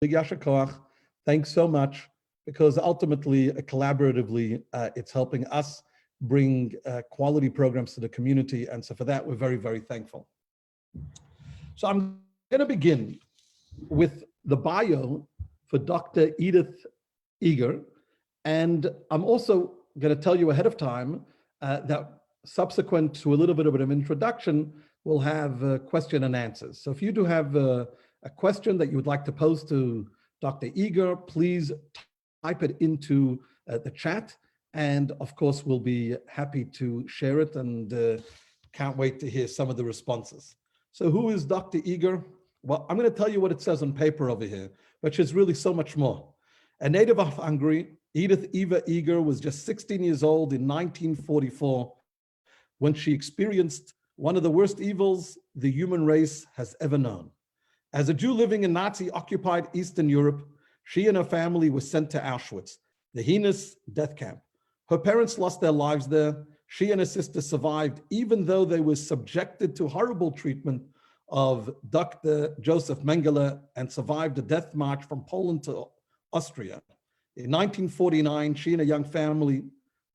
big yasher koach. Thanks so much, because ultimately, collaboratively, it's helping us bring quality programs to the community. And so for that, we're very, very thankful. So I'm going to begin with the bio for Dr. Edith Eger. And I'm also going to tell you ahead of time that subsequent to a little bit of an introduction, we'll have question and answers. So if you do have a question that you would like to pose to Dr. Eger, please type it into the chat. And of course, we'll be happy to share it, and can't wait to hear some of the responses. So who is Dr. Eger? Well, I'm going to tell you what it says on paper over here, which is really so much more. A native of Hungary, Edith Eva Eger was just 16 years old in 1944 when she experienced one of the worst evils the human race has ever known. As a Jew living in Nazi-occupied Eastern Europe, she and her family were sent to Auschwitz, the heinous death camp. Her parents lost their lives there. She and her sister survived, even though they were subjected to horrible treatment of Dr. Joseph Mengele and survived a death march from Poland to Austria. In 1949, she and a young family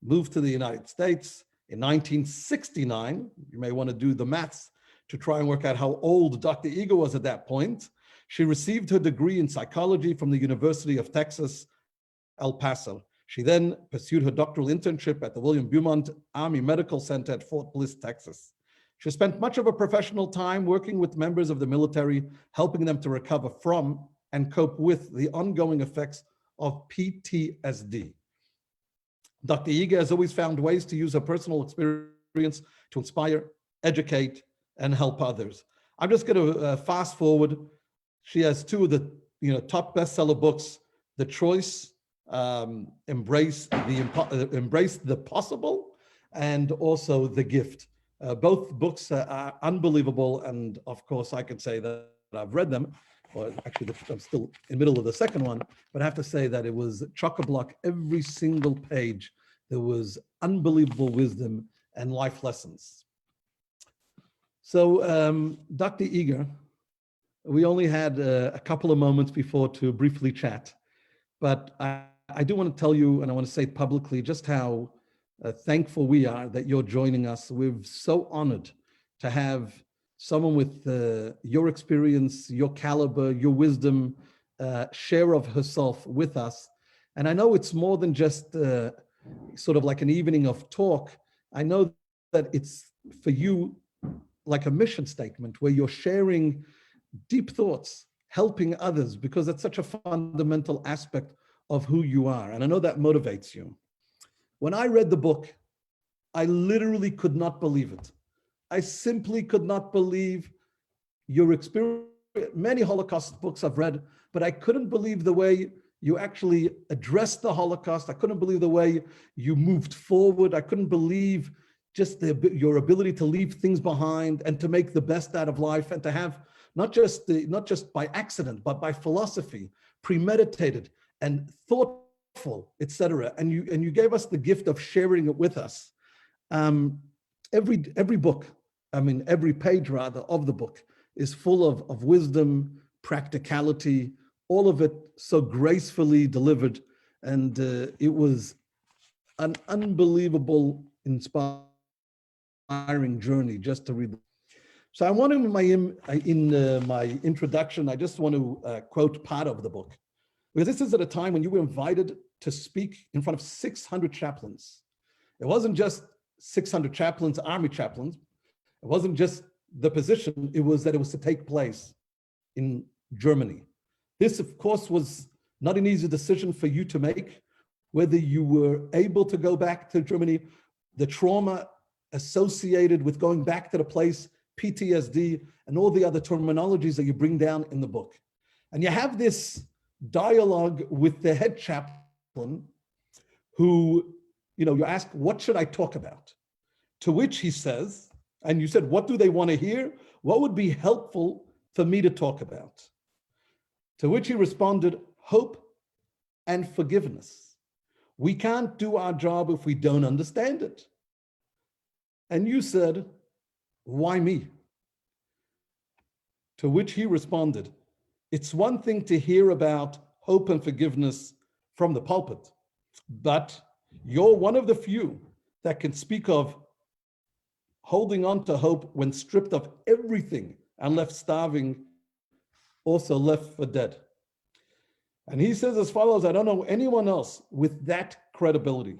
moved to the United States. In 1969, you may want to do the maths to try and work out how old Dr. Eger was at that point. She received her degree in psychology from the University of Texas, El Paso. She then pursued her doctoral internship at the William Beaumont Army Medical Center at Fort Bliss, Texas. She spent much of her professional time working with members of the military, helping them to recover from and cope with the ongoing effects of PTSD. Dr. Eger has always found ways to use her personal experience to inspire, educate, and help others. I'm just going to fast forward. She has two of the top bestseller books, The Choice, Embrace the Possible, and also The Gift. Both books are unbelievable, and of course I can say that I've read them. Well, actually, I'm still in the middle of the second one, but I have to say that it was chock-a-block every single page. There was unbelievable wisdom and life lessons. So Dr. Eger, we only had a couple of moments before to briefly chat, but I do want to tell you, and I want to say it publicly, just how thankful we are that you're joining us. We're so honored to have someone with your experience, your caliber, your wisdom, share of herself with us. And I know it's more than just sort of like an evening of talk. I know that it's for you like a mission statement where you're sharing deep thoughts, helping others, because that's such a fundamental aspect of who you are. And I know that motivates you. When I read the book, I literally could not believe it. I simply could not believe your experience. Many Holocaust books I've read, but I couldn't believe the way you actually addressed the Holocaust. I couldn't believe the way you moved forward. I couldn't believe just your ability to leave things behind and to make the best out of life, and to have not just by accident, but by philosophy, premeditated and thoughtful, etc. And you gave us the gift of sharing it with us. Every book, every page rather of the book is full of wisdom, practicality, all of it so gracefully delivered. And it was an unbelievable, inspiring journey just to read. So I want to, in my introduction, I just want to quote part of the book, because this is at a time when you were invited to speak in front of 600 chaplains. It wasn't just 600 chaplains, army chaplains. It wasn't just the position, it was that it was to take place in Germany. This, of course, was not an easy decision for you to make, whether you were able to go back to Germany, the trauma associated with going back to the place, PTSD, and all the other terminologies that you bring down in the book. And you have this dialogue with the head chaplain who, you ask, what should I talk about? To which he says, and you said, what do they want to hear? What would be helpful for me to talk about? To which he responded, hope and forgiveness. We can't do our job if we don't understand it. And you said, why me? To which he responded, It's one thing to hear about hope and forgiveness from the pulpit, but you're one of the few that can speak of holding on to hope when stripped of everything and left starving, also left for dead. And he says as follows, I don't know anyone else with that credibility.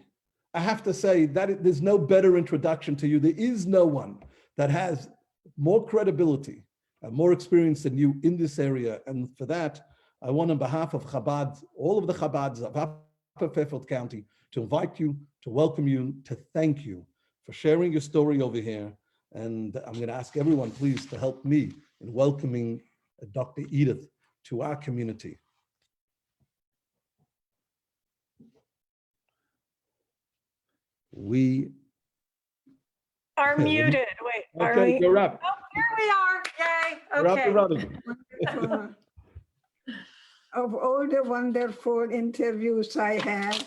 I have to say that there's no better introduction to you. There is no one that has more credibility and more experience than you in this area. And for that, I want on behalf of Chabad, all of the Chabads of Upper Fairfield County, to invite you, to welcome you, to thank you for sharing your story over here. And I'm going to ask everyone, please, to help me in welcoming Dr. Edith to our community. We are muted. Wait, are okay, we? you're up. Oh, here we are. Yay. You're up Okay. and running. Of all the wonderful interviews I had,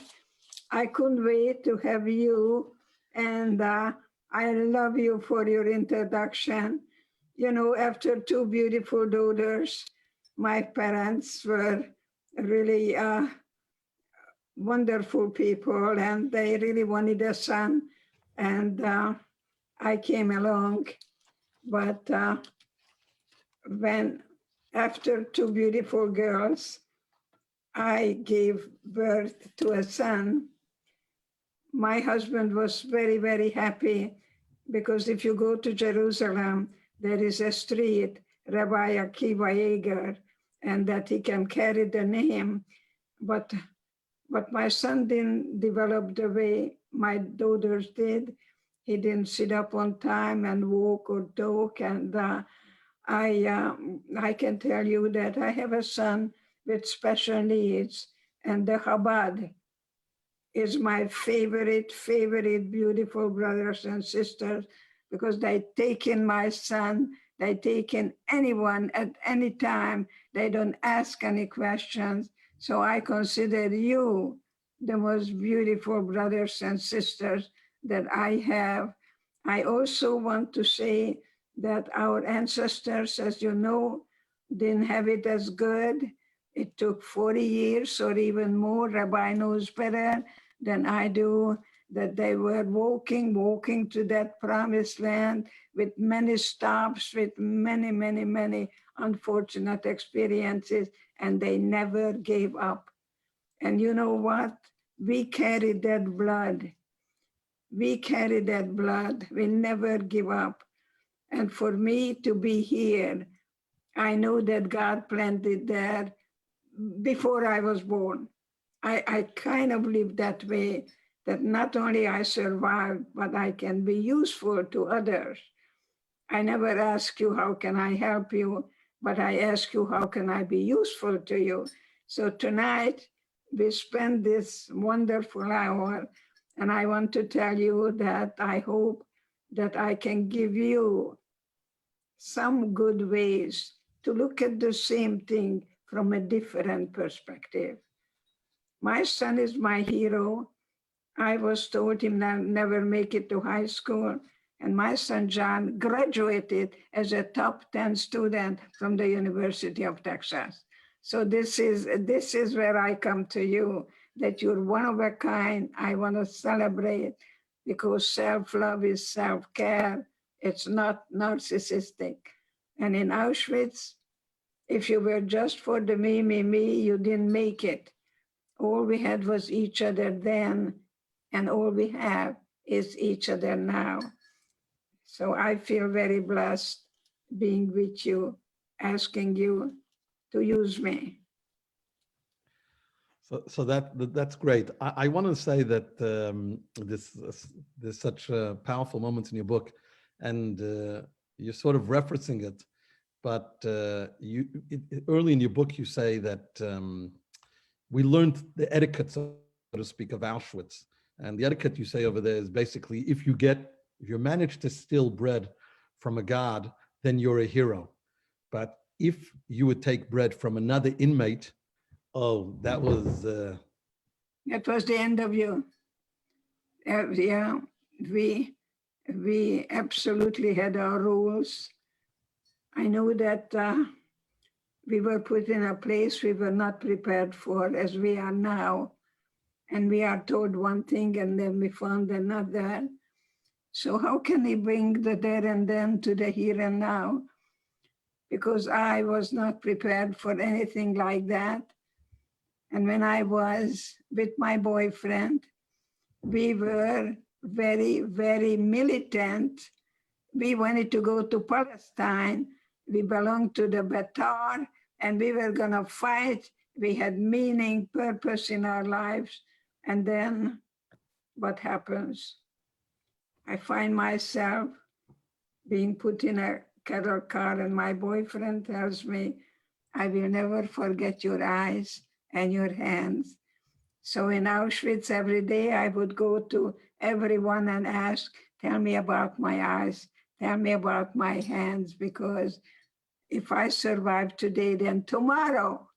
I couldn't wait to have you, and I love you for your introduction. You know, after two beautiful daughters, my parents were really wonderful people, and they really wanted a son, and I came along, but when after two beautiful girls, I gave birth to a son. My husband was very, very happy because if you go to Jerusalem, there is a street, Rabbi Akiva Eger, and that he can carry the name. But my son didn't develop the way my daughters did. He didn't sit up on time and walk or talk. And I can tell you that I have a son with special needs, and the Chabad is my favorite, beautiful brothers and sisters, because they take in my son, they take in anyone at any time, they don't ask any questions. So I consider you the most beautiful brothers and sisters that I have. I also want to say that our ancestors, as you know, didn't have it as good. It took 40 years or even more, Rabbi knows better than I do, that they were walking to that promised land with many stops, with many unfortunate experiences, and they never gave up. And you know what? We carry that blood. We carry that blood. We never give up. And for me to be here, I know that God planted there before I was born. I kind of live that way, that not only I survived, but I can be useful to others. I never ask you, how can I help you? But I ask you, how can I be useful to you? So tonight, we spend this wonderful hour, and I want to tell you that I hope that I can give you some good ways to look at the same thing from a different perspective. My son is my hero. I was told him never make it to high school. And my son, John, graduated as a top 10 student from the University of Texas. So this is where I come to you, that you're one of a kind. I want to celebrate, because self-love is self-care. It's not narcissistic. And in Auschwitz, if you were just for the me, you didn't make it. All we had was each other then, and all we have is each other now. So I feel very blessed being with you, asking you to use me. So that's great. I want to say that there's such powerful moments in your book, and you're sort of referencing it. But early in your book, you say that we learned the etiquette, so to speak, of Auschwitz. And the etiquette you say over there is basically, if you manage to steal bread from a guard, then you're a hero. But if you would take bread from another inmate, oh, that was... That was the end of you. Yeah, we absolutely had our rules. I know that we were put in a place we were not prepared for, as we are now. And we are told one thing and then we found another. So how can he bring the there and then to the here and now? Because I was not prepared for anything like that. And when I was with my boyfriend, we were very, very militant. We wanted to go to Palestine. We belonged to the Bataar, and we were going to fight. We had meaning, purpose in our lives. And then what happens? I find myself being put in a cattle car, and my boyfriend tells me, I will never forget your eyes and your hands. So in Auschwitz, every day I would go to everyone and ask, tell me about my eyes, tell me about my hands, because if I survive today, then tomorrow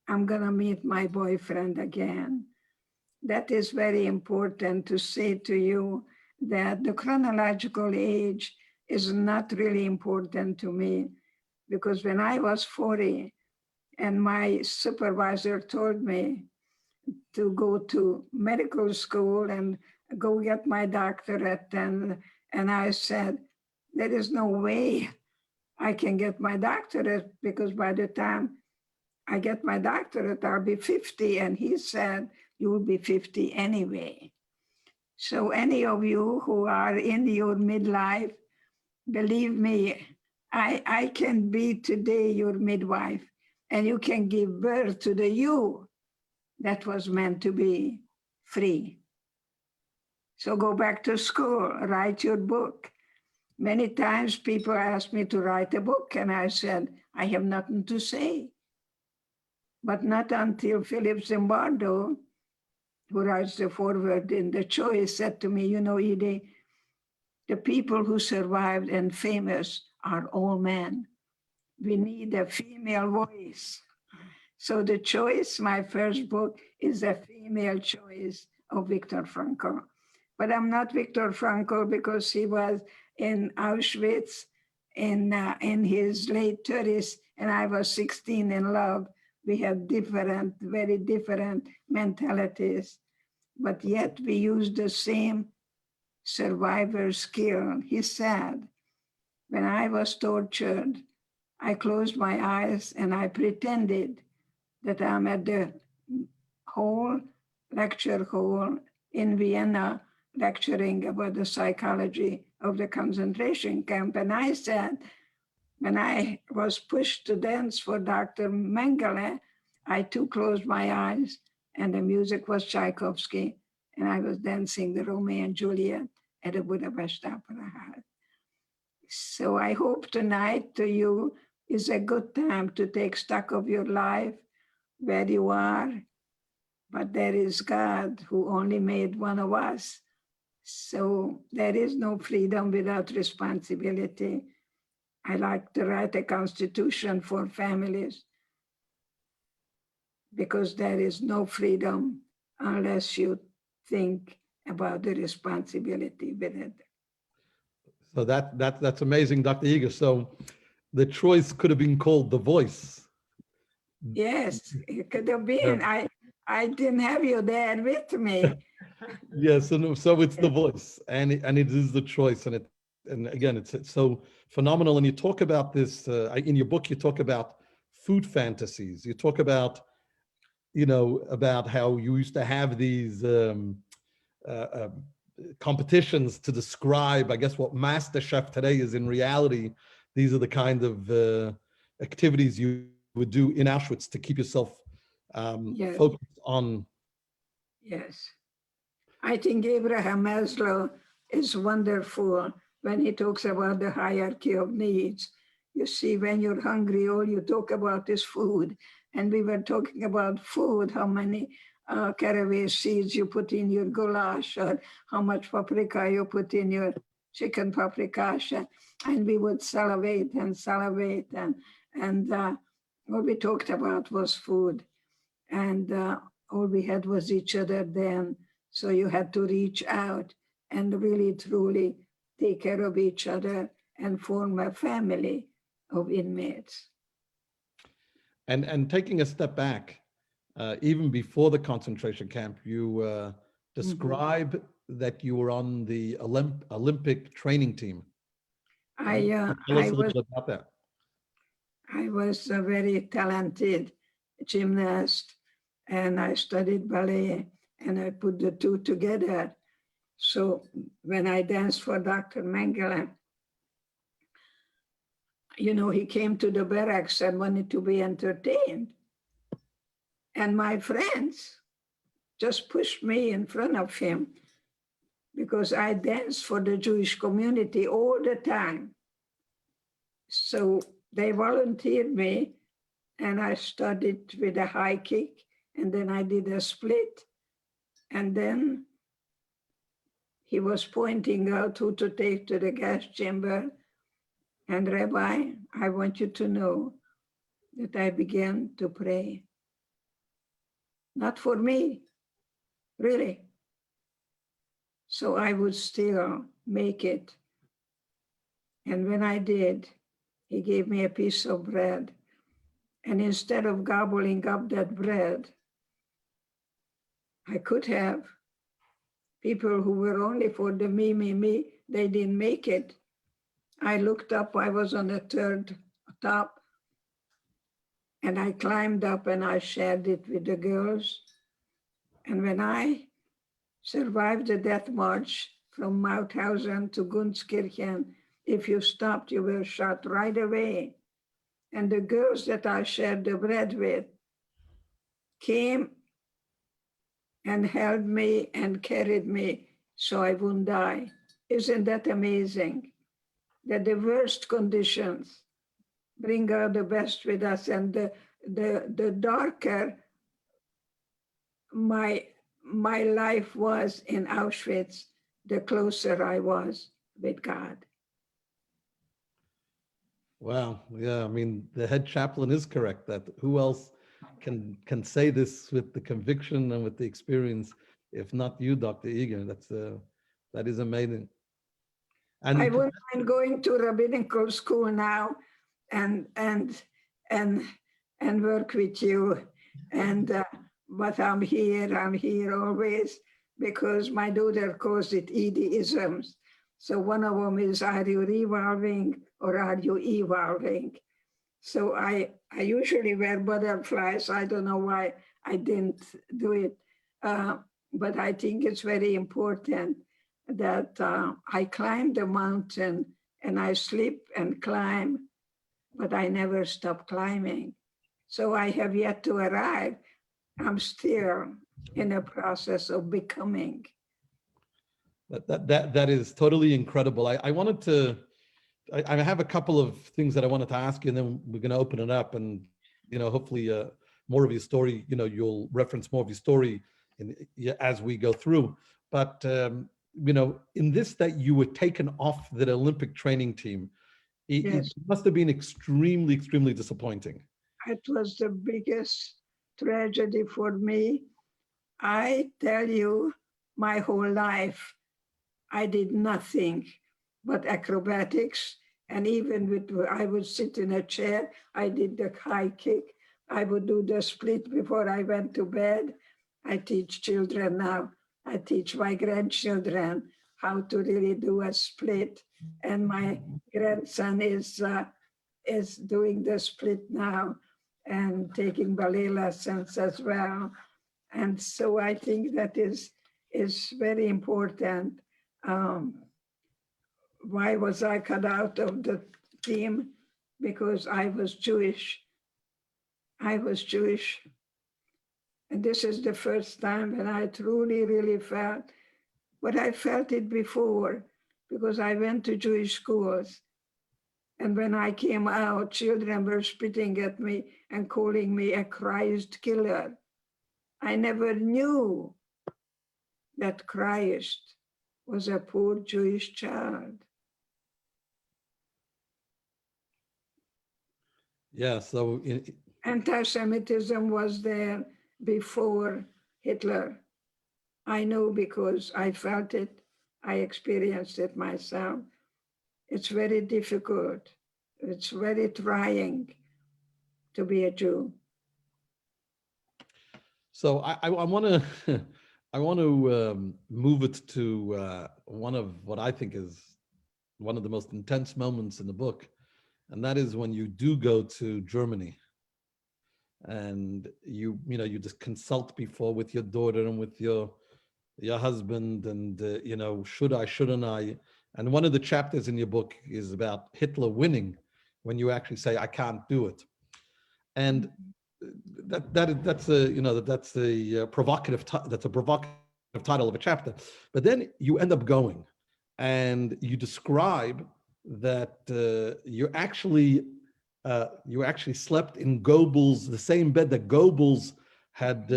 I'm gonna meet my boyfriend again. That is very important to say to you, that the chronological age is not really important to me, because when I was 40 and my supervisor told me to go to medical school and go get my doctorate, and I said, there is no way I can get my doctorate, because by the time I get my doctorate, I'll be 50. And he said, you will be 50 anyway. So any of you who are in your midlife, believe me, I can be today your midwife, and you can give birth to the you that was meant to be free. So go back to school, write your book. Many times people ask me to write a book, and I said, I have nothing to say. But not until Philip Zimbardo, who writes the foreword in The Choice, said to me, you know, Edith, the people who survived and famous are all men. We need a female voice. So The Choice, my first book, is a female choice of Viktor Frankl. But I'm not Viktor Frankl because he was in Auschwitz in his late 30s, and I was 16 in love. We have different, very different mentalities, but yet we use the same survivor skill. He said, when I was tortured, I closed my eyes and I pretended that I'm at the lecture hall in Vienna lecturing about the psychology of the concentration camp. And I said, when I was pushed to dance for Dr. Mengele, I too closed my eyes, and the music was Tchaikovsky, and I was dancing the Romeo and Juliet at the Budapest Opera House. So I hope tonight to you is a good time to take stock of your life, where you are, but there is God who only made one of us. So there is no freedom without responsibility. I like to write a constitution for families, because there is no freedom unless you think about the responsibility with it. So that's amazing, Dr. Eger. So the choice could have been called The Voice. Yes, it could have been. I didn't have you there with me. Yes, and so it's The Voice, and it is the choice, and again, it's so phenomenal. And you talk about this in your book. You talk about food fantasies. You talk about, about how you used to have these competitions to describe, I guess, what Master Chef today is in reality. These are the kind of activities you would do in Auschwitz to keep yourself Yes. focused on. Yes. I think Abraham Maslow is wonderful when he talks about the hierarchy of needs. You see, when you're hungry, all you talk about is food. And we were talking about food, how many caraway seeds you put in your goulash, or how much paprika you put in your chicken paprikash. And we would salivate, and all we talked about was food. And all we had was each other then. So you had to reach out and really, truly take care of each other and form a family of inmates. And taking a step back, even before the concentration camp, you describe that you were on the Olympic training team. I, Tell us I a was little bit about that. I was a very talented gymnast, and I studied ballet, and I put the two together. So when I danced for Dr. Mengele, he came to the barracks and wanted to be entertained. And my friends just pushed me in front of him because I danced for the Jewish community all the time. So they volunteered me, and I started with a high kick, and then I did a split. And then he was pointing out who to take to the gas chamber. And Rabbi, I want you to know that I began to pray. Not for me, really. So I would still make it. And when I did, he gave me a piece of bread. And instead of gobbling up that bread, I could have. People who were only for the me, they didn't make it. I looked up, I was on the third top, and I climbed up and I shared it with the girls. And when I survived the death march from Mauthausen to Gunskirchen, if you stopped, you were shot right away. And the girls that I shared the bread with came and held me and carried me so I wouldn't die. Isn't that amazing? That the worst conditions bring out the best with us, and the darker my life was in Auschwitz, the closer I was with God. Wow. Yeah. I mean, the head chaplain is correct that who else can say this with the conviction and with the experience, if not you, Dr. Eger. That is amazing. And I wouldn't mind going to rabbinical school now and work with you. And but I'm here always, because my daughter calls it ED-isms. So one of them is, are you revolving or are you evolving? So I usually wear butterflies. I don't know why I didn't do it. But I think it's very important that I climb the mountain and I slip and climb, but I never stop climbing. So I have yet to arrive. I'm still in a process of becoming. that is totally incredible. I wanted to, I have a couple of things that I wanted to ask you, and then we're going to open it up, and hopefully more of your story. You'll reference more of your story as we go through. But in this, that you were taken off the Olympic training team, Yes. it must have been extremely, extremely disappointing. It was the biggest tragedy for me. I tell you, my whole life, I did nothing but acrobatics. And even I would sit in a chair, I did the high kick, I would do the split before I went to bed. I teach children now. I teach my grandchildren how to really do a split. And my grandson is doing the split now and taking ballet lessons as well. And so I think that is very important. Why was I cut out of the team? Because I was Jewish. I was Jewish. And this is the first time when I truly, really felt, but I felt it before, because I went to Jewish schools. And when I came out, children were spitting at me and calling me a Christ killer. I never knew that Christ was a poor Jewish child. Yeah, so anti-Semitism was there before Hitler. I know because I felt it, I experienced it myself. It's very difficult. It's very trying to be a Jew. So I want to I want to move it to one of what I think is one of the most intense moments in the book, and that is when you do go to Germany, and you know you just consult before with your daughter and with your husband, and you know, shouldn't I? And one of the chapters in your book is about Hitler winning, when you actually say I can't do it, and that's a you know that's a provocative title of a chapter, but then you end up going and you describe that you actually slept in Goebbels, the same bed that Goebbels had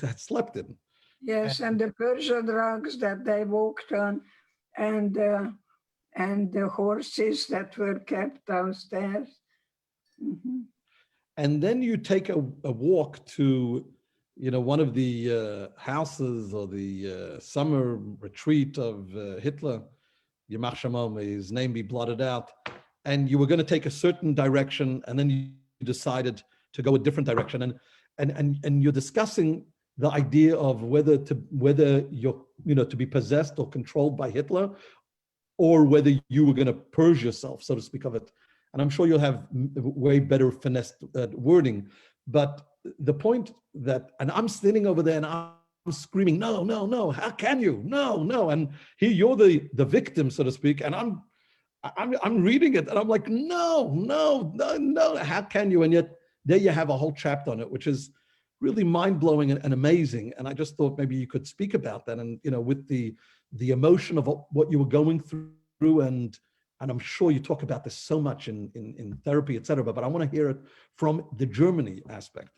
had slept in. Yes, and the Persian rugs that they walked on, and the horses that were kept downstairs. Mhm. And then you take a walk to, you know, one of the houses or the summer retreat of Hitler, Yamach Shemam, his name be blotted out, and you were going to take a certain direction, and then you decided to go a different direction, and you're discussing the idea of whether you're, you know, to be possessed or controlled by Hitler, or whether you were going to purge yourself, so to speak, of it. And I'm sure you'll have way better finesse wording. But the point that, and I'm standing over there and I'm screaming, no, no, no, how can you? No, no. And here you're the victim, so to speak. And I'm reading it and I'm like, no, no, no, no, how can you? And yet there you have a whole chapter on it, which is really mind-blowing and amazing. And I just thought maybe you could speak about that, and, you know, with the emotion of what you were going through, and I'm sure you talk about this so much in therapy, et cetera, but I want to hear it from the Germany aspect.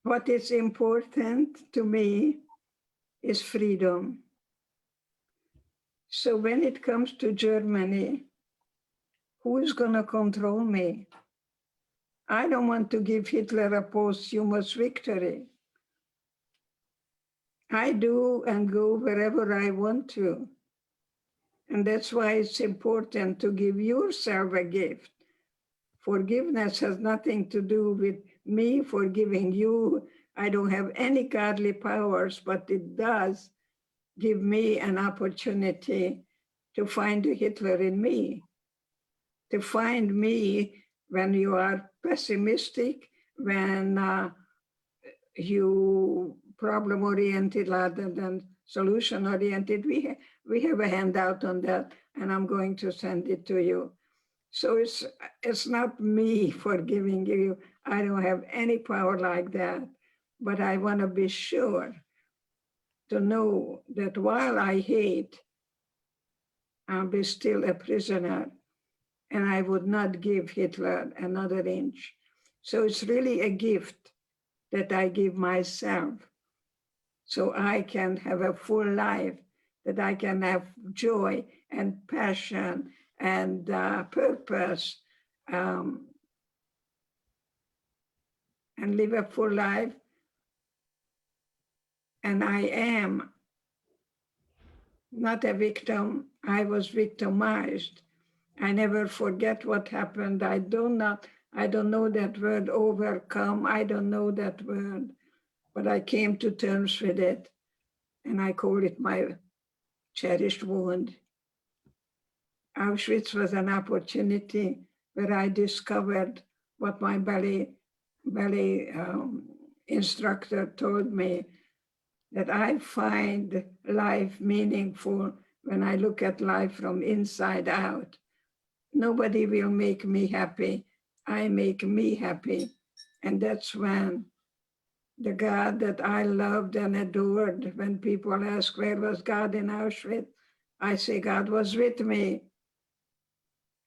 What is important to me is freedom. So when it comes to Germany, who is going to control me? I don't want to give Hitler a posthumous victory. I do and go wherever I want to. And that's why it's important to give yourself a gift. Forgiveness has nothing to do with me forgiving you. I don't have any godly powers, but it does give me an opportunity to find a Hitler in me, to find me when you are pessimistic, when you problem-oriented rather than solution-oriented. We have a handout on that, and I'm going to send it to you. So it's not me forgiving you. I don't have any power like that, but I want to be sure to know that while I hate, I'll be still a prisoner, and I would not give Hitler another inch. So it's really a gift that I give myself, so I can have a full life, that I can have joy and passion and purpose, and live a full life. And I am not a victim. I was victimized. I never forget what happened. I don't know that word, overcome. I don't know that word, but I came to terms with it, and I call it my cherished wound. Auschwitz was an opportunity where I discovered what my ballet instructor told me, that I find life meaningful when I look at life from inside out. Nobody will make me happy. I make me happy. And that's when the God that I loved and adored, when people ask, where was God in Auschwitz? I say, God was with me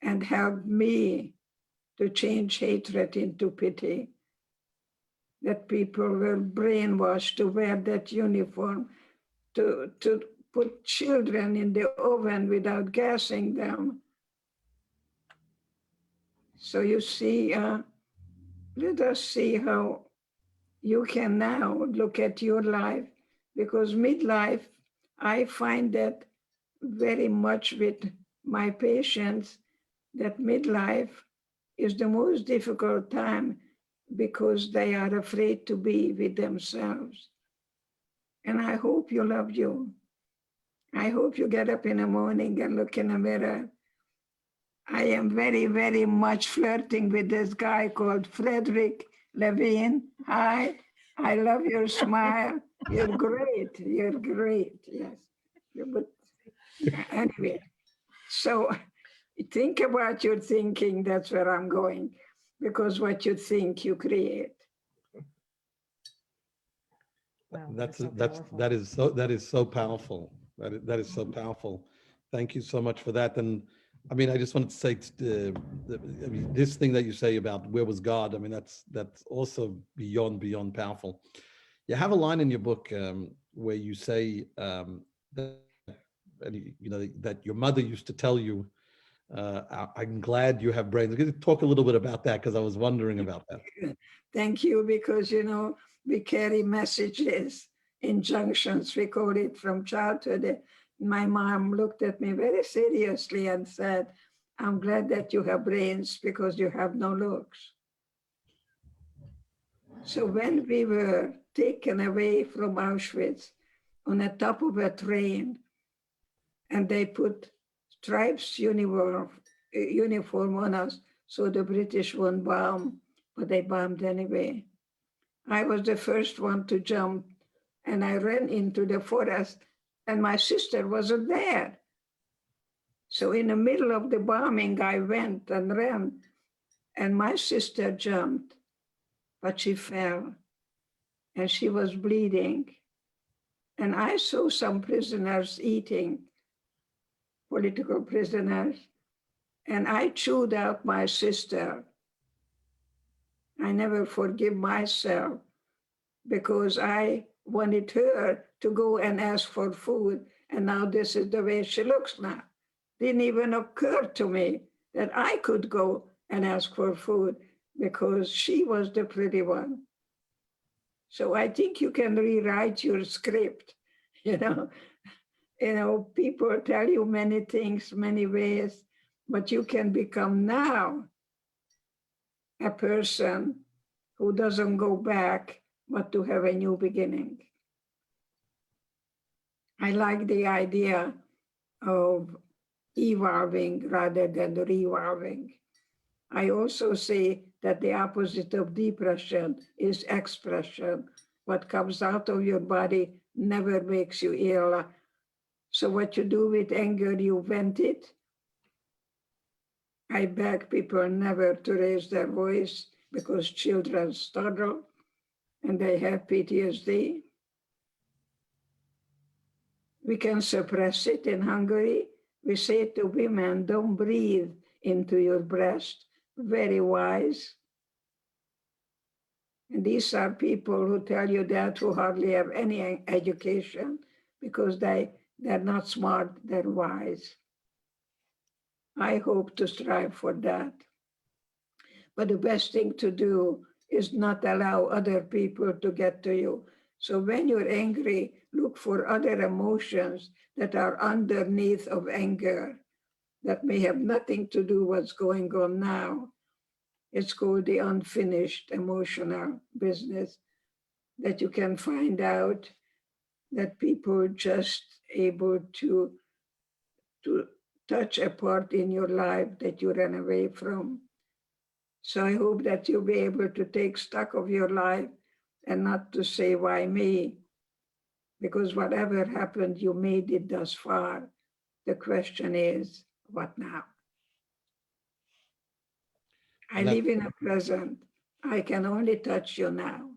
and helped me to change hatred into pity. That people were brainwashed to wear that uniform, to put children in the oven without gassing them. So you see, let us see how you can now look at your life, because midlife, I find that very much with my patients, that midlife is the most difficult time because they are afraid to be with themselves. And I hope you love you. I hope you get up in the morning and look in the mirror. I am very, very much flirting with this guy called Frederick Levine. Hi, I love your smile. You're great. You're great. Yes. But anyway, so think about your thinking. That's where I'm going, because what you think, you create. Wow, That is so powerful. That is so powerful. Thank you so much for that. And I mean, I just wanted to say, I mean, this thing that you say about where was God? I mean, that's also beyond powerful. You have a line in your book where you say that you know that your mother used to tell you, "I'm glad you have brains." Could you talk a little bit about that? Because I was wondering about that. Thank you, because, you know, we carry messages, injunctions, we call it, from childhood. My mom looked at me very seriously and said, I'm glad that you have brains because you have no looks. So when we were taken away from Auschwitz on the top of a train, and they put stripes uniform on us so the British won't bomb, but they bombed anyway. I was the first one to jump, and I ran into the forest, and my sister wasn't there. So in the middle of the bombing, I went and ran, and my sister jumped, but she fell, and she was bleeding. And I saw some prisoners eating, political prisoners, and I chewed out my sister. I never forgive myself because I wanted her to go and ask for food, and now this is the way she looks now. Didn't even occur to me that I could go and ask for food because she was the pretty one. So I think you can rewrite your script, you know. You know, people tell you many things, many ways, but you can become now a person who doesn't go back, but to have a new beginning. I like the idea of evolving rather than revolving. I also say that the opposite of depression is expression. What comes out of your body never makes you ill. So what you do with anger, you vent it. I beg people never to raise their voice because children struggle and they have PTSD. We can suppress it in Hungary. We say to women, don't breathe into your breast. Very wise. And these are people who tell you that who hardly have any education because they're not smart, they're wise. I hope to strive for that. But the best thing to do is not allow other people to get to you. So when you're angry, look for other emotions that are underneath of anger that may have nothing to do with what's going on now. It's called the unfinished emotional business that you can find out that people just able to touch a part in your life that you ran away from. So I hope that you'll be able to take stock of your life and not to say, why me? Because whatever happened, you made it thus far. The question is, what now? I live in the present. I can only touch you now.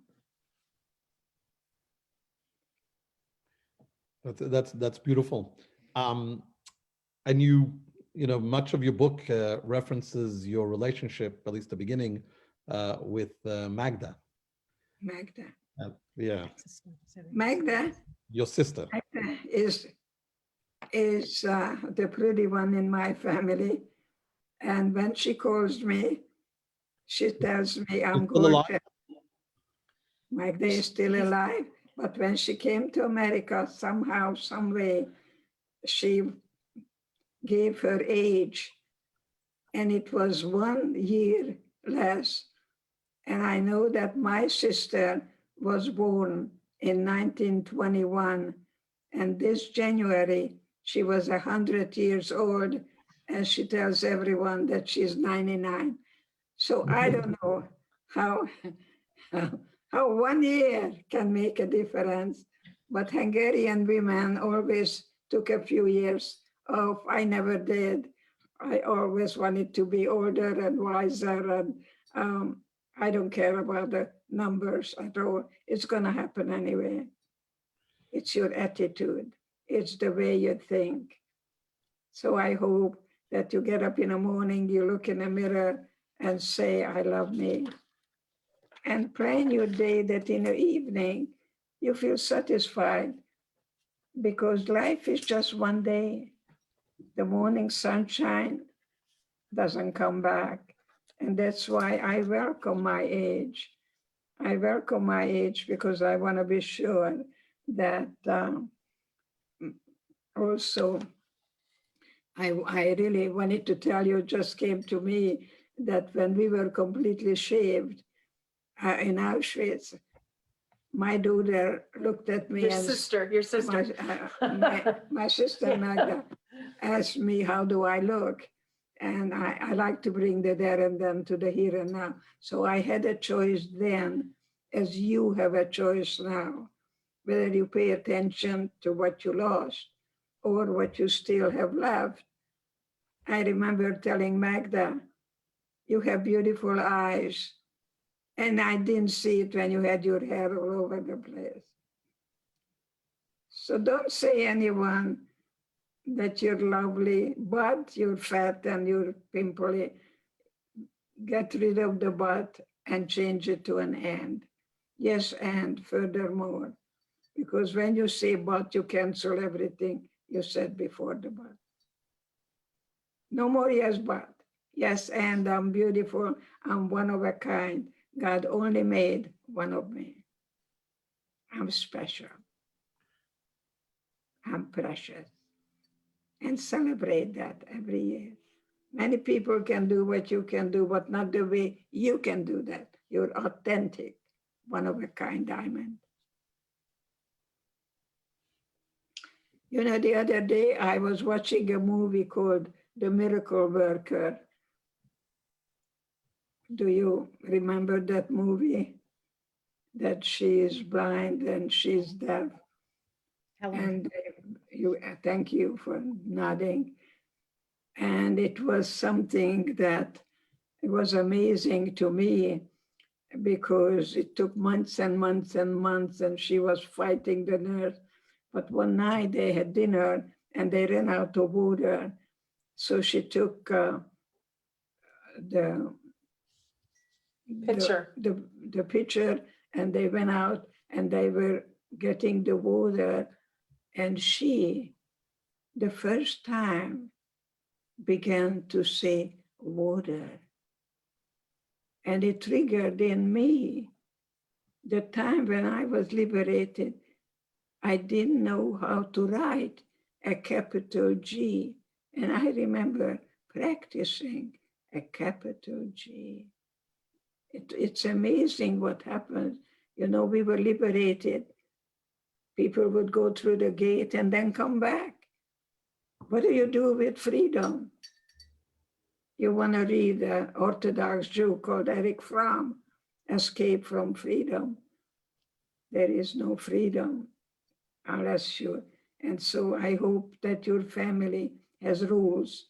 That's beautiful. And you know, much of your book references your relationship, at least the beginning, with Magda. Magda. Yeah. Magda. Your sister. Magda is the pretty one in my family. And when she calls me, she tells me I'm gorgeous. Magda is still alive. But when she came to America, somehow, some way, she gave her age and it was 1 year less. And I know that my sister was born in 1921, and this January, she was 100 years old, and she tells everyone that she's 99. So I don't know how, how 1 year can make a difference, but Hungarian women always took a few years off. I never did. I always wanted to be older and wiser, and I don't care about the numbers at all. It's going to happen anyway. It's your attitude. It's the way you think. So I hope that you get up in the morning, you look in the mirror and say, I love me. And plan your day that in the evening, you feel satisfied, because life is just one day. The morning sunshine doesn't come back. And that's why I welcome my age. I welcome my age because I want to be sure that also, I really wanted to tell you, just came to me that when we were completely shaved in Auschwitz, my daughter looked at me Your and sister. my sister Magda asked me, how do I look? And I like to bring the there and then to the here and now. So I had a choice then, as you have a choice now, whether you pay attention to what you lost or what you still have left. I remember telling Magda, you have beautiful eyes. And I didn't see it when you had your hair all over the place. So don't say anyone that you're lovely, but you're fat and you're pimply. Get rid of the but and change it to an and. Yes, and furthermore, because when you say but, you cancel everything you said before the but. No more yes, but. Yes, and I'm beautiful. I'm one of a kind. God only made one of me. I'm special. I'm precious. And celebrate that every year. Many people can do what you can do, but not the way you can do that. You're authentic, one of a kind diamond. You know, the other day I was watching a movie called The Miracle Worker. Do you remember that movie? That she is blind and she's deaf. And you, thank you for nodding. And it was something that it was amazing to me, because it took months and months and months, and she was fighting the nurse. But one night they had dinner and they ran out of water. So she took the pitcher, and they went out and they were getting the water. And she, the first time, began to say water. And it triggered in me the time when I was liberated. I didn't know how to write a capital G. And I remember practicing a capital G. It's amazing what happens. You know, we were liberated. People would go through the gate and then come back. What do you do with freedom? You want to read an Orthodox Jew called Eric Fromm, Escape from Freedom. There is no freedom unless you, and so I hope that your family has rules,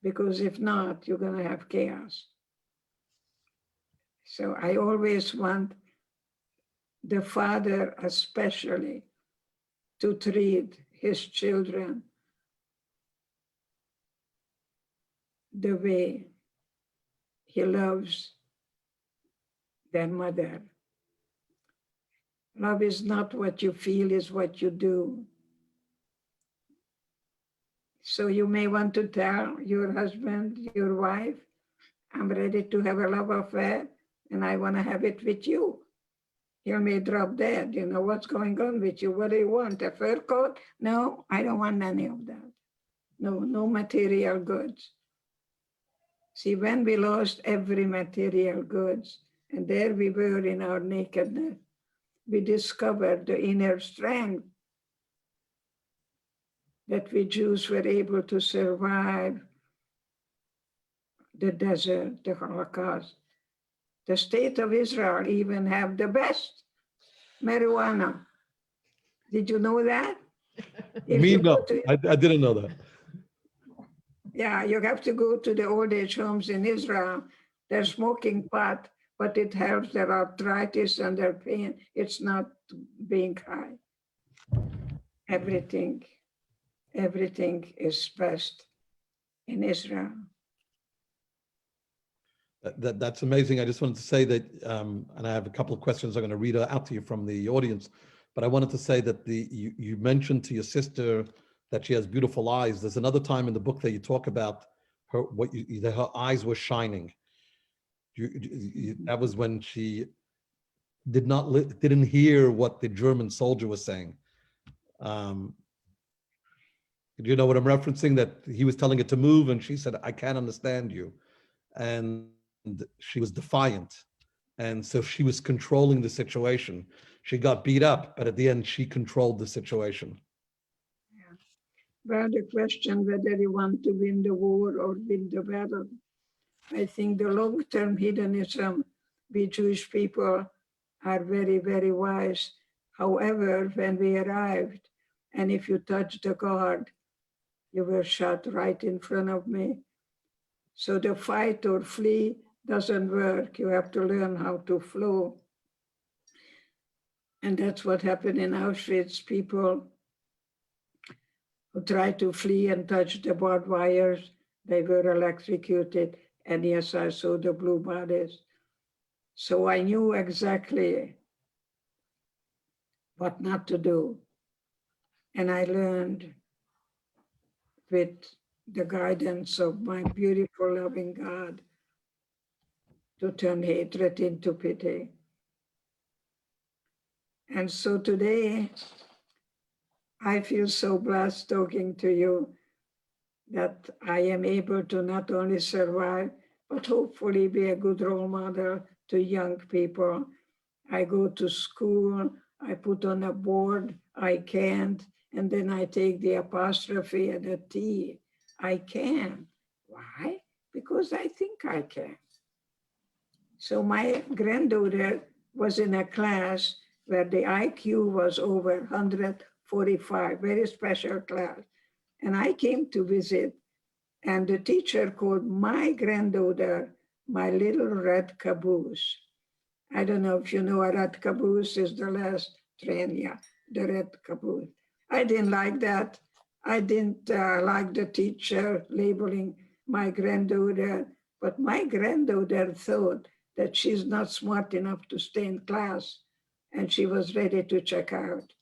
because if not, you're going to have chaos. So I always want the father especially to treat his children the way he loves their mother. Love is not what you feel, is what you do. So you may want to tell your husband, your wife, I'm ready to have a love affair and I want to have it with you. He may drop dead. You know, what's going on with you? What do you want? A fur coat? No, I don't want any of that. No material goods. See, when we lost every material goods, and there we were in our nakedness, we discovered the inner strength that we Jews were able to survive the desert, the Holocaust. The state of Israel even have the best marijuana. Did you know that? If Me, you go no, to, I didn't know that. yeah, you have to go to the old age homes in Israel. They're smoking pot, but it helps their arthritis and their pain. It's not being high. Everything is best in Israel. That's amazing. I just wanted to say that, and I have a couple of questions I'm going to read out to you from the audience, but I wanted to say that you mentioned to your sister that she has beautiful eyes. There's another time in the book that you talk about her, that her eyes were shining. That was when she didn't hear what the German soldier was saying. Do you know what I'm referencing? That he was telling her to move, and she said, "I can't understand you," and she was defiant, and so she was controlling the situation. She got beat up, but at the end, she controlled the situation. Yeah. Well, the question whether you want to win the war or win the battle, I think the long-term hedonism, we Jewish people are very, very wise. However, when we arrived, and if you touched the guard, you were shot right in front of me. So the fight or flee doesn't work. You have to learn how to flow. And that's what happened in Auschwitz. People who tried to flee and touch the barbed wires, they were electrocuted. And yes, I saw the blue bodies. So I knew exactly what not to do. And I learned with the guidance of my beautiful, loving God to turn hatred into pity. And so today, I feel so blessed talking to you that I am able to not only survive, but hopefully be a good role model to young people. I go to school, I put on a board, I can't, and then I take the apostrophe and the T. I can. Why? Because I think I can. So my granddaughter was in a class where the IQ was over 145, very special class. And I came to visit, and the teacher called my granddaughter my little red caboose. I don't know if you know a red caboose is the last train, yeah, the red caboose. I didn't like that. I didn't like the teacher labeling my granddaughter, but my granddaughter thought that she's not smart enough to stay in class, and she was ready to check out.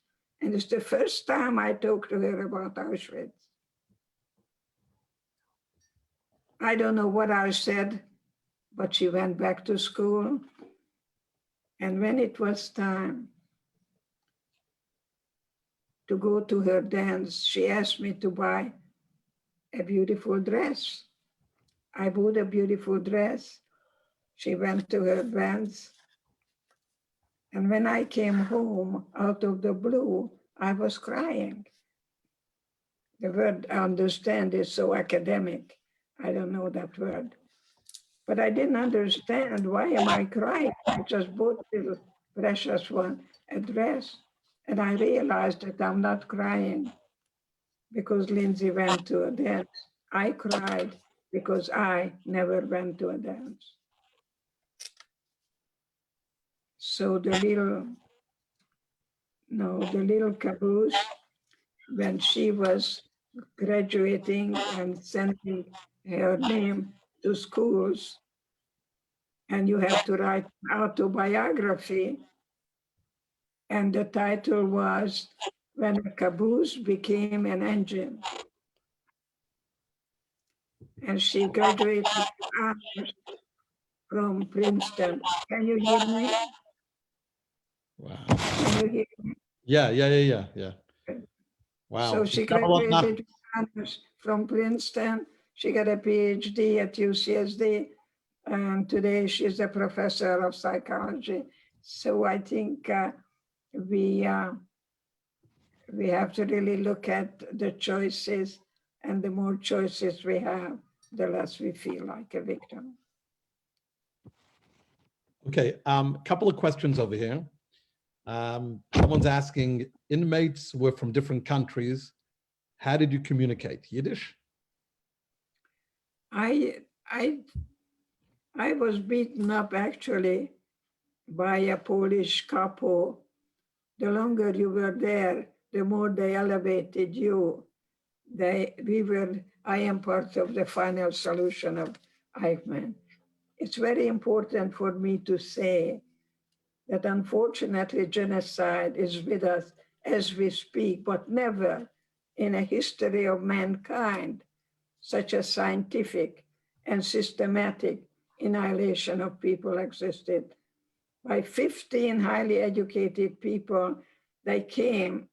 And it's the first time I talked to her about Auschwitz. I don't know what I said, but she went back to school. And when it was time to go to her dance, she asked me to buy a beautiful dress. I bought a beautiful dress. She went to her dance. And when I came home out of the blue, I was crying. The word understand is so academic. I don't know that word. But I didn't understand, why am I crying? I just bought this precious one, a dress. And I realized that I'm not crying because Lindsay went to a dance. I cried because I never went to a dance. So the little caboose, when she was graduating and sending her name to schools, and you have to write an autobiography, and the title was When a Caboose Became an Engine. And she graduated from Princeton. Can you hear me? Wow. Can you hear me? Yeah. Wow. So she graduated with honors from Princeton. She got a PhD at UCSD, and today she's a professor of psychology. So I think we have to really look at the choices, and the more choices we have, the less we feel like a victim. Okay, couple of questions over here. Someone's asking, inmates were from different countries. How did you communicate? Yiddish? I was beaten up actually by a Polish couple. The longer you were there, the more they elevated you. I am part of the final solution of Eichmann. It's very important for me to say that unfortunately genocide is with us as we speak, but never in a history of mankind such a scientific and systematic annihilation of people existed. By 15 highly educated people, they came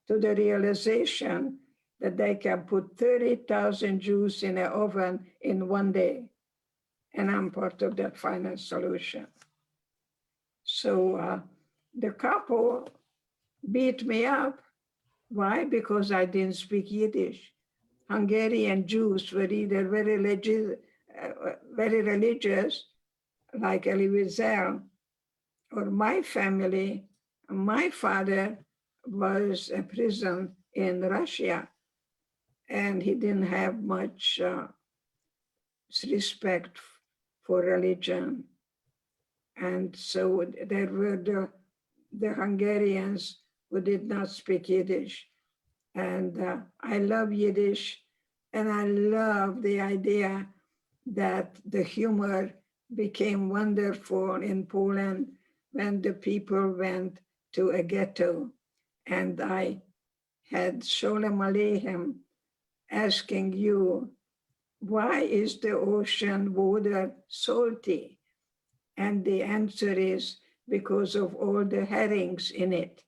to the realization that they can put 30,000 Jews in an oven in one day. And I'm part of that final solution. So the couple beat me up. Why? Because I didn't speak Yiddish. Hungarian Jews were either very religious, like Elie Wiesel, or my family. My father was in prison in Russia, and he didn't have much respect for religion. And so there were the Hungarians who did not speak Yiddish. And I love Yiddish, and I love the idea that the humor became wonderful in Poland when the people went to a ghetto. And I had Sholem Aleichem asking you, why is the ocean water salty? And the answer is because of all the herrings in it.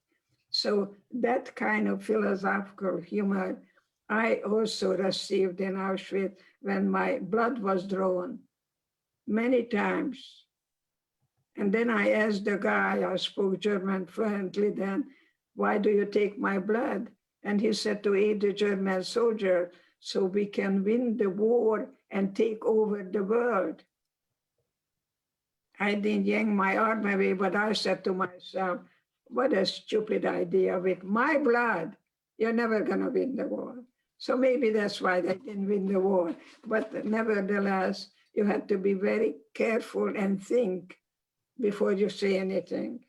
So that kind of philosophical humor I also received in Auschwitz when my blood was drawn many times. And then I asked the guy, I spoke German fluently then, why do you take my blood? And he said, to aid the German soldier so we can win the war and take over the world. I didn't yank my arm away, but I said to myself, what a stupid idea. With my blood, you're never going to win the war. So maybe that's why they didn't win the war. But nevertheless, you have to be very careful and think before you say anything.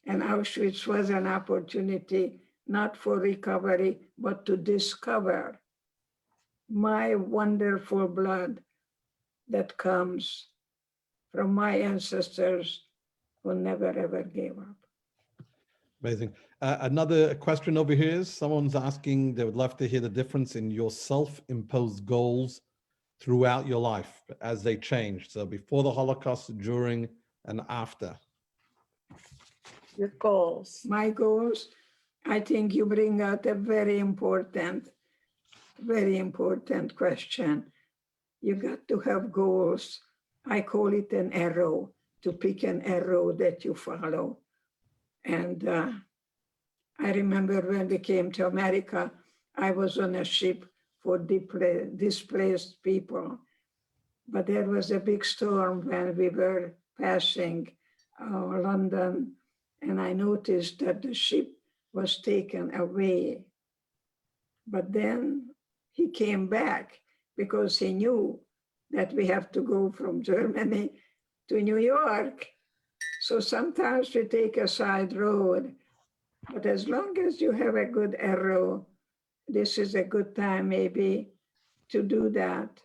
And Auschwitz was an opportunity not for recovery, but to discover my wonderful blood that comes from my ancestors who never ever gave up. Amazing. Another question over here is someone's asking, they would love to hear the difference in your self-imposed goals throughout your life as they changed. So before the Holocaust, during, and after. Your goals. My goals, I think you bring out a very important question. You got to have goals. I call it an arrow, to pick an arrow that you follow. And I remember when we came to America, I was on a ship for displaced people. But there was a big storm when we were passing London, and I noticed that the ship was taken away. But then he came back because he knew that we have to go from Germany to New York. So sometimes we take a side road, but as long as you have a good arrow, this is a good time maybe to do that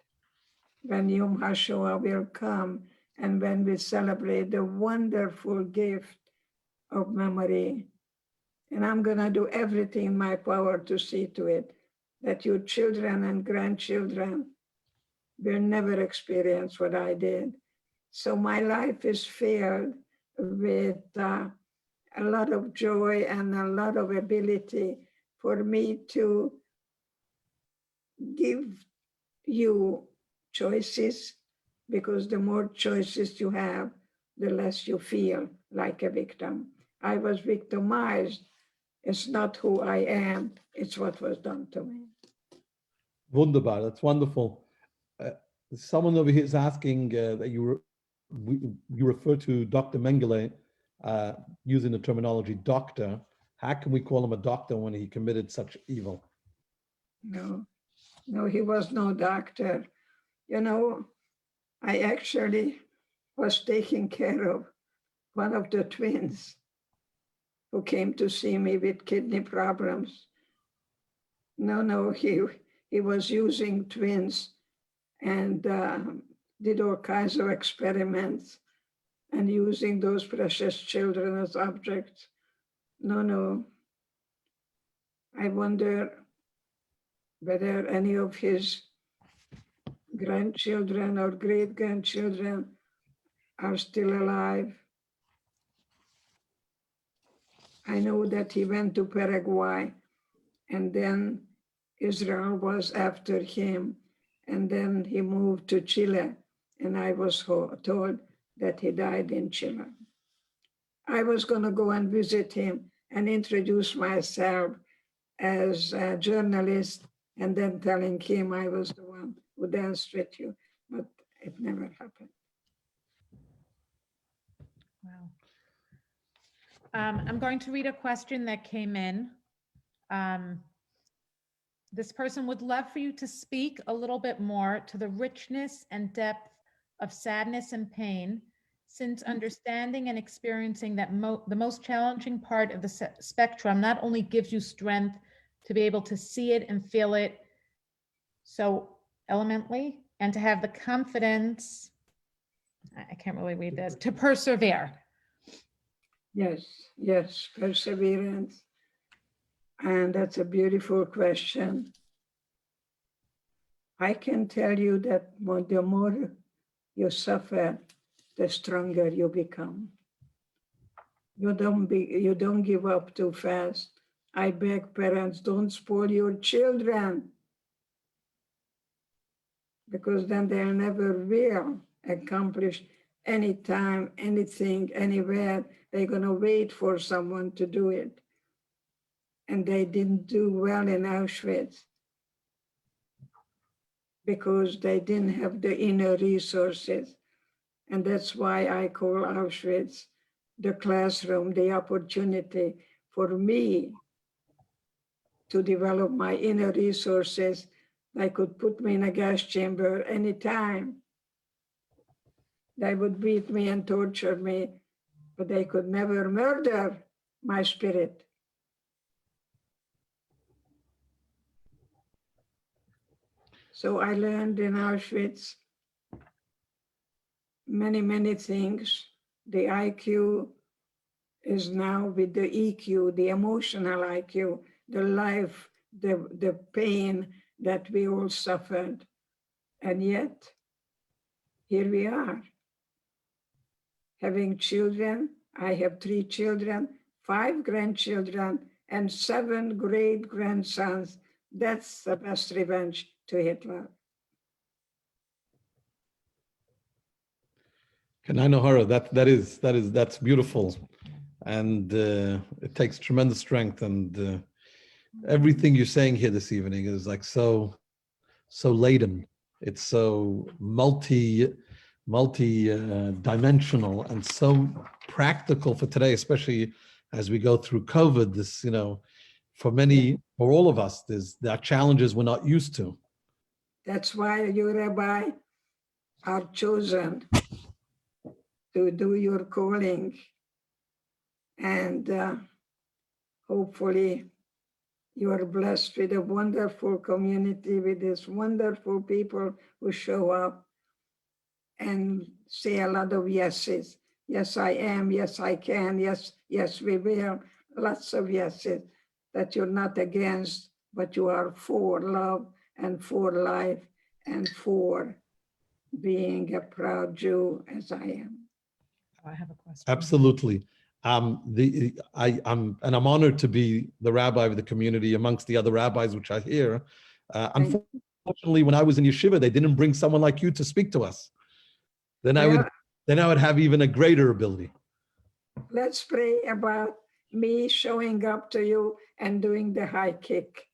when Yom HaShoah will come and when we celebrate the wonderful gift of memory. And I'm gonna do everything in my power to see to it that your children and grandchildren will never experience what I did. So my life is filled with a lot of joy and a lot of ability for me to give you choices, because the more choices you have, the less you feel like a victim. I was victimized. It's not who I am, it's what was done to me. Wunderbar. That's wonderful. Someone over here is asking that you refer to Dr. Mengele using the terminology doctor. How can we call him a doctor when he committed such evil? No, he was no doctor. You know, I actually was taking care of one of the twins who came to see me with kidney problems. No, he was using twins and did all kinds of experiments and using those precious children as objects. No. I wonder whether any of his grandchildren or great-grandchildren are still alive. I know that he went to Paraguay, and then Israel was after him, and then he moved to Chile, and I was told that he died in Chile. I was going to go and visit him and introduce myself as a journalist, and then telling him I was the one who danced with you, but it never happened. Wow. I'm going to read a question that came in. This person would love for you to speak a little bit more to the richness and depth of sadness and pain, since understanding and experiencing that the most challenging part of the spectrum not only gives you strength to be able to see it and feel it so elementally, and to have the confidence, I can't really read this, to persevere. Yes, perseverance. And that's a beautiful question. I can tell you that the more you suffer, the stronger you become. You don't give up too fast. I beg parents, don't spoil your children, because then they'll never will accomplish anytime, anything, anywhere. They're going to wait for someone to do it. And they didn't do well in Auschwitz because they didn't have the inner resources. And that's why I call Auschwitz the classroom, the opportunity for me to develop my inner resources. They could put me in a gas chamber anytime. They would beat me and torture me, but they could never murder my spirit. So I learned in Auschwitz many things. The IQ is now with the EQ, the emotional IQ, the life, the pain that we all suffered. And yet, here we are. Having children, I have 3 children, 5 grandchildren, and 7 great-grandsons. That's the best revenge to Hitler. Kanai that's beautiful. And it takes tremendous strength. And everything you're saying here this evening is like so laden. It's so multi-dimensional and so practical for today, especially as we go through COVID. This, for all of us, there are challenges we're not used to. That's why you, Rabbi, are chosen to do your calling. And hopefully you are blessed with a wonderful community, with these wonderful people who show up and say a lot of yeses. Yes, I am. Yes, I can. Yes, we will. Lots of yeses that you're not against, but you are for love and for life and for being a proud Jew as I am. I have a question. Absolutely. I'm honored to be the rabbi of the community amongst the other rabbis which are here. Unfortunately, Unfortunately, when I was in yeshiva, they didn't bring someone like you to speak to us. Then I Well, would have even a greater ability. let's pray about me showing up to you and doing the high kick.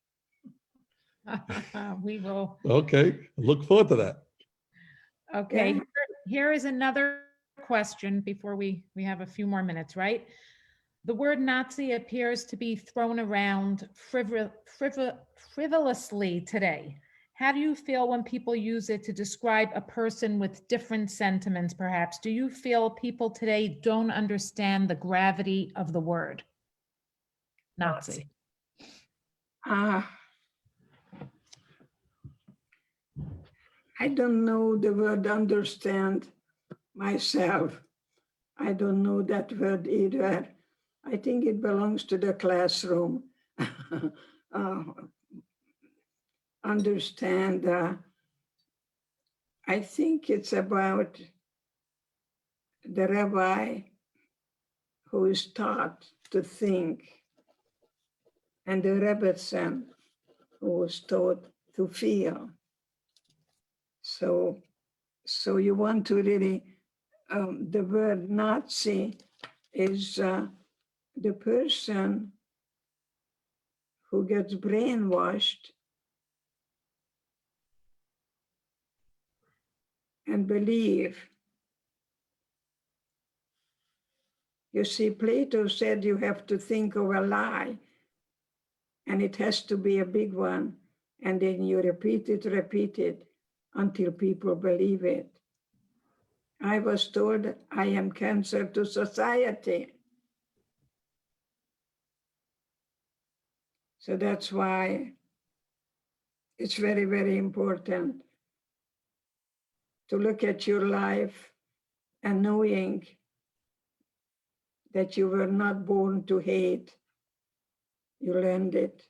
We will. Okay, look forward to that. Okay, Yeah. here is another question before we have a few more minutes, right? The word Nazi appears to be thrown around frivolously today. How do you feel when people use it to describe a person with different sentiments, perhaps? Do you feel people today don't understand the gravity of the word Nazi? I don't know the word understand myself. I don't know that word either. I think it belongs to the classroom. Understand, I think it's about the rabbi who is taught to think, and the rebbetzin who was taught to feel. So you want to really, the word Nazi is the person who gets brainwashed and believe. You see, Plato said you have to think of a lie, and it has to be a big one. And then you repeat it until people believe it. I was told I am cancer to society. So that's why it's very, very important to look at your life and knowing that you were not born to hate. You learned it.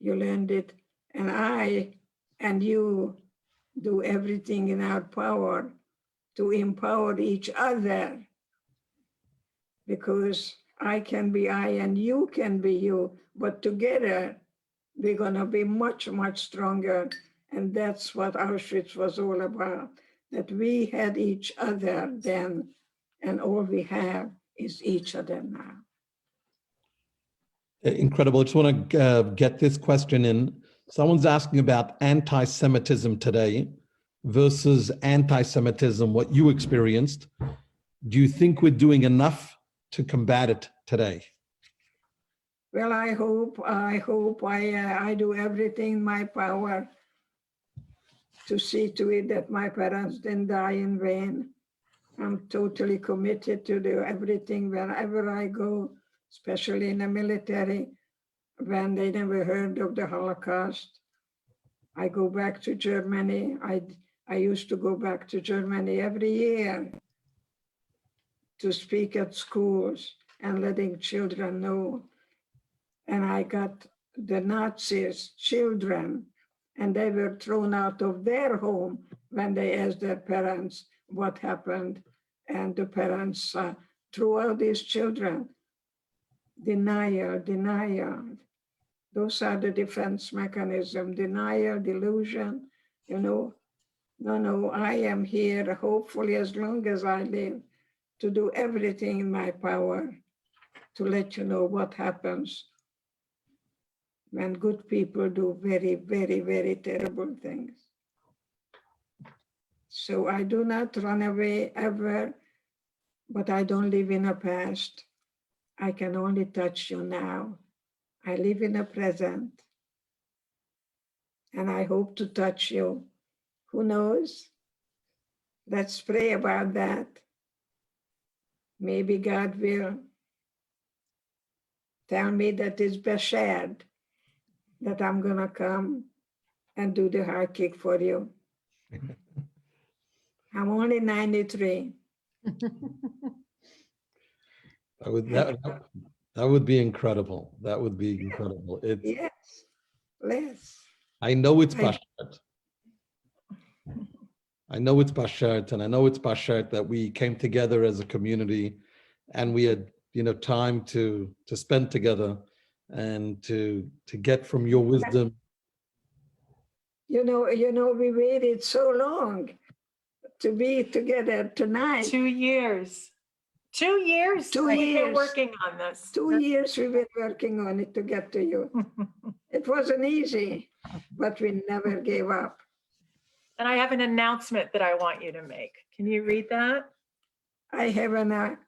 You learned it. And I and you do everything in our power to empower each other, because I can be I and you can be you, but together we're gonna be much, much stronger. And that's what Auschwitz was all about, that we had each other then, and all we have is each other now. Incredible. I just want to get this question in. Someone's asking about anti-Semitism today versus anti-Semitism, what you experienced. Do you think we're doing enough to combat it today? Well, I hope I do everything in my power to see to it that my parents didn't die in vain. I'm totally committed to do everything wherever I go, especially in the military, when they never heard of the Holocaust. I go back to Germany. I used to go back to Germany every year to speak at schools and letting children know. And I got the Nazis' children, and they were thrown out of their home when they asked their parents what happened. And the parents threw out these children. Denial. Those are the defense mechanism, denial, delusion, No, I am here, hopefully as long as I live, to do everything in my power to let you know what happens when good people do very, very, very terrible things. So I do not run away ever, but I don't live in a past. I can only touch you now. I live in the present, and I hope to touch you. Who knows? Let's pray about that. Maybe God will tell me that it's Beshed, that I'm gonna come and do the high kick for you. I'm only 93. That would be incredible. That would be incredible. Yes, let's. I know it's Bashet. I know it's Bashet, and I know it's Bashet that we came together as a community, and we had time to spend together, and to get from your wisdom You know, we waited so long to be together tonight. 2 years. 2 years. 2 we've been years. working on this. 2 years we've been working on it to get to you. It wasn't easy, but we never gave up. And I have an announcement that I want you to make. Can you read that? I have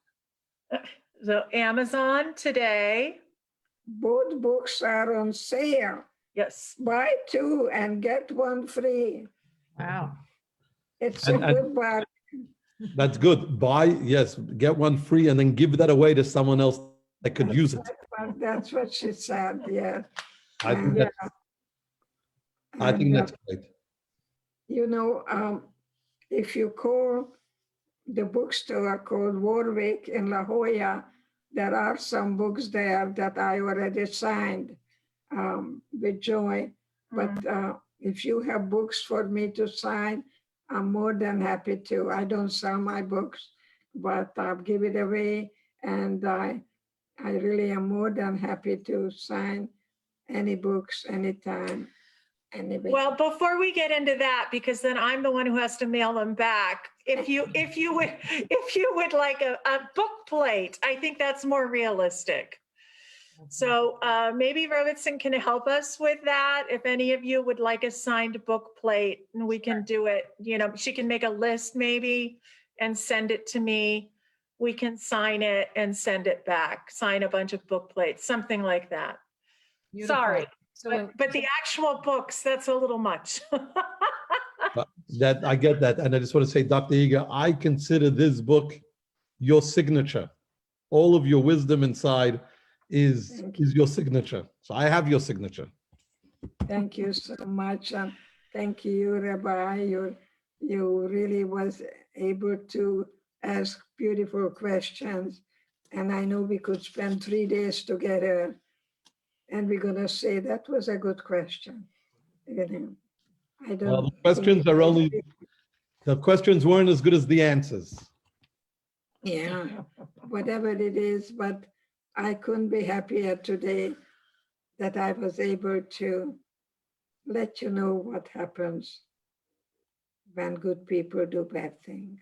So Amazon today. both books are on sale. Yes. Buy 2 and get 1 free. Wow. It's And- a good bargain. That's good. Buy, yes, get one free and then give that away to someone else that could use it. That's what she said, yeah. I think And, that's, I think and, that's great. You know, if you call the bookstore called Warwick in La Jolla, there are some books there that I already signed with Joy. But if you have books for me to sign, I'm more than happy to. I don't sell my books, but I'll give it away. And I really am more than happy to sign any books, anytime, anyway. Well, before we get into that, because then I'm the one who has to mail them back. If you would like a book plate, I think that's more realistic. So maybe Robertson can help us with that. If any of you would like a signed book plate, and we can do it, you know, she can make a list maybe and send it to me. We can sign it and send it back, sign a bunch of book plates, something like that. Beautiful. Sorry, So but the actual books, that's a little much. That I get that. And I just want to say, Dr. Eger, I consider this book your signature. All of your wisdom inside is your signature. So I have your signature. Thank you so much. And thank you, Rabbi. You really was able to ask beautiful questions. And I know we could spend 3 days together. And we're going to say that was a good question. You know, I don't Well, the questions weren't as good as the answers. Yeah, whatever it is, but I couldn't be happier today that I was able to let you know what happens when good people do bad things.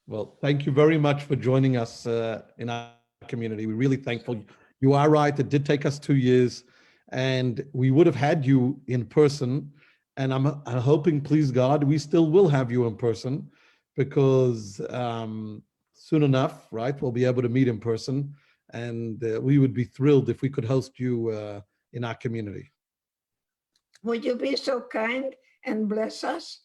Well, thank you very much for joining us in our community. We're really thankful. You are right. It did take us 2 years, and we would have had you in person. And I'm hoping, please God, we still will have you in person, because soon enough, right, we'll be able to meet in person. And we would be thrilled if we could host you in our community. Would you be so kind and bless us?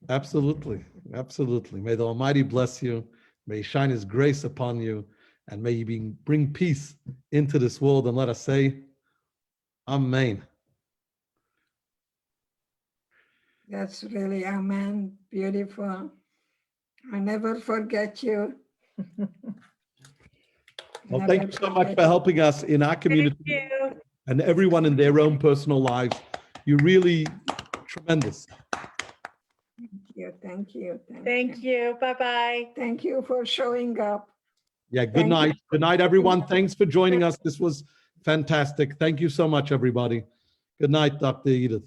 Absolutely. Absolutely. May the Almighty bless you. May He shine His grace upon you. And may He bring peace into this world. And let us say, Amen. That's really, amen, beautiful. I'll never forget you. Well, Never thank you so much forget for helping us in our Thank community you. and everyone in their own personal lives. You're really tremendous. you. Thank you. Thank you. Bye-bye. Thank you for showing up. Yeah, good Thank you. night. Good night, everyone. Thanks for joining us. This was fantastic. Thank you so much, everybody. Good night, Dr. Edith.